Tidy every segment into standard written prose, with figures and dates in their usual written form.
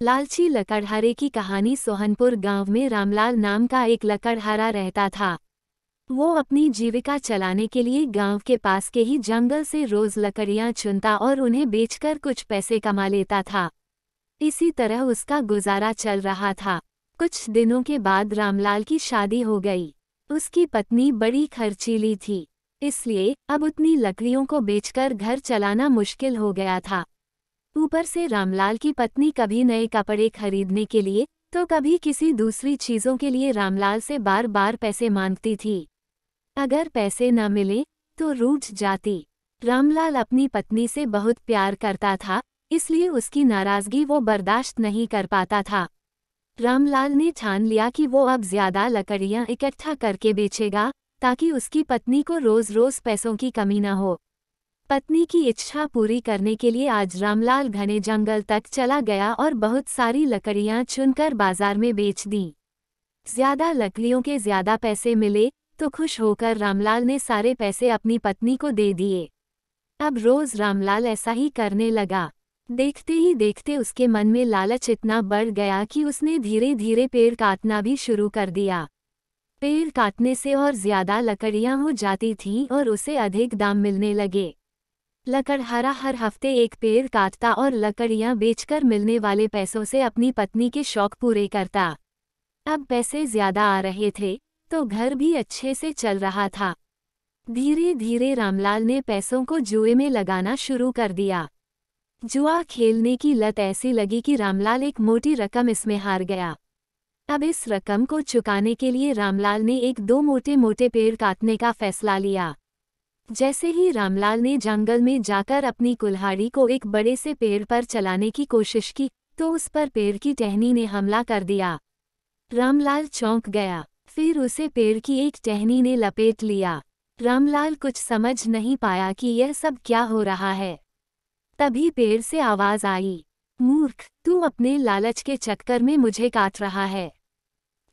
लालची लकड़हारे की कहानी। सोहनपुर गांव में रामलाल नाम का एक लकड़हारा रहता था। वो अपनी जीविका चलाने के लिए गांव के पास के ही जंगल से रोज लकड़ियां चुनता और उन्हें बेचकर कुछ पैसे कमा लेता था। इसी तरह उसका गुजारा चल रहा था। कुछ दिनों के बाद रामलाल की शादी हो गई। उसकी पत्नी बड़ी खर्चीली थी, इसलिए अब उतनी लकड़ियों को बेचकर घर चलाना मुश्किल हो गया था। ऊपर से रामलाल की पत्नी कभी नए कपड़े खरीदने के लिए तो कभी किसी दूसरी चीजों के लिए रामलाल से बार बार पैसे मांगती थी। अगर पैसे न मिले तो रूठ जाती। रामलाल अपनी पत्नी से बहुत प्यार करता था, इसलिए उसकी नाराजगी वो बर्दाश्त नहीं कर पाता था। रामलाल ने ठान लिया कि वो अब ज्यादा लकड़ियां इकट्ठा करके बेचेगा, ताकि उसकी पत्नी को रोज रोज पैसों की कमी न हो। पत्नी की इच्छा पूरी करने के लिए आज रामलाल घने जंगल तक चला गया और बहुत सारी लकड़ियां चुनकर बाजार में बेच दी। ज्यादा लकड़ियों के ज्यादा पैसे मिले तो खुश होकर रामलाल ने सारे पैसे अपनी पत्नी को दे दिए। अब रोज रामलाल ऐसा ही करने लगा। देखते ही देखते उसके मन में लालच इतना बढ़ गया कि उसने धीरे धीरे पेड़ काटना भी शुरू कर दिया। पेड़ काटने से और ज्यादा लकड़ियां हो जाती थीं और उसे अधिक दाम मिलने लगे। लकड़हारा हर हफ्ते एक पेड़ काटता और लकड़ियां बेचकर मिलने वाले पैसों से अपनी पत्नी के शौक पूरे करता। अब पैसे ज्यादा आ रहे थे तो घर भी अच्छे से चल रहा था। धीरे धीरे रामलाल ने पैसों को जुए में लगाना शुरू कर दिया। जुआ खेलने की लत ऐसी लगी कि रामलाल एक मोटी रकम इसमें हार गया। अब इस रकम को चुकाने के लिए रामलाल ने एक दो मोटे मोटे पेड़ काटने का फैसला लिया। जैसे ही रामलाल ने जंगल में जाकर अपनी कुल्हाड़ी को एक बड़े से पेड़ पर चलाने की कोशिश की तो उस पर पेड़ की टहनी ने हमला कर दिया। रामलाल चौंक गया, फिर उसे पेड़ की एक टहनी ने लपेट लिया। रामलाल कुछ समझ नहीं पाया कि यह सब क्या हो रहा है। तभी पेड़ से आवाज आई, मूर्ख, तू अपने लालच के चक्कर में मुझे काट रहा है।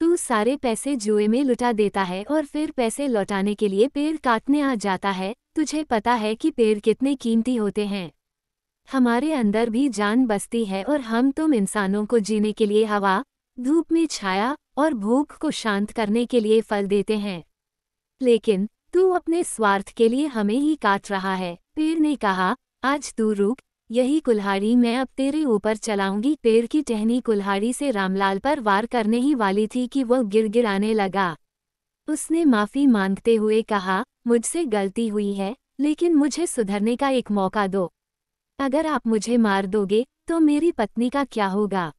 तू सारे पैसे जुए में लुटा देता है और फिर पैसे लौटाने के लिए पेड़ काटने आ जाता है। तुझे पता है कि पेड़ कितने कीमती होते हैं। हमारे अंदर भी जान बसती है और हम तुम इंसानों को जीने के लिए हवा, धूप में छाया और भूख को शांत करने के लिए फल देते हैं। लेकिन तू अपने स्वार्थ के लिए हमें ही काट रहा है। पेड़ ने कहा, आज तू रुक, यही कुल्हाड़ी मैं अब तेरे ऊपर चलाऊंगी। पेड़ की टहनी कुल्हाड़ी से रामलाल पर वार करने ही वाली थी कि वह गिड़गिड़ाने लगा। उसने माफी मांगते हुए कहा, मुझसे गलती हुई है, लेकिन मुझे सुधरने का एक मौका दो। अगर आप मुझे मार दोगे तो मेरी पत्नी का क्या होगा?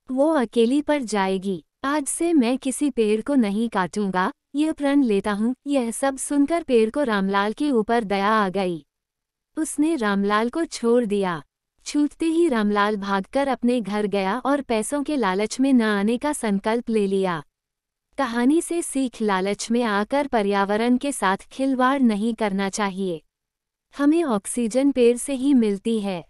वो अकेली पड़ जाएगी। आज से मैं किसी पेड़ को नहीं काटूंगा, यह प्रण लेता हूँ। यह सब सुनकर पेड़ को रामलाल के ऊपर दया आ गई। उसने रामलाल को छोड़ दिया। छूटते ही रामलाल भागकर अपने घर गया और पैसों के लालच में न आने का संकल्प ले लिया। कहानी से सीख, लालच में आकर पर्यावरण के साथ खिलवाड़ नहीं करना चाहिए। हमें ऑक्सीजन पेड़ से ही मिलती है।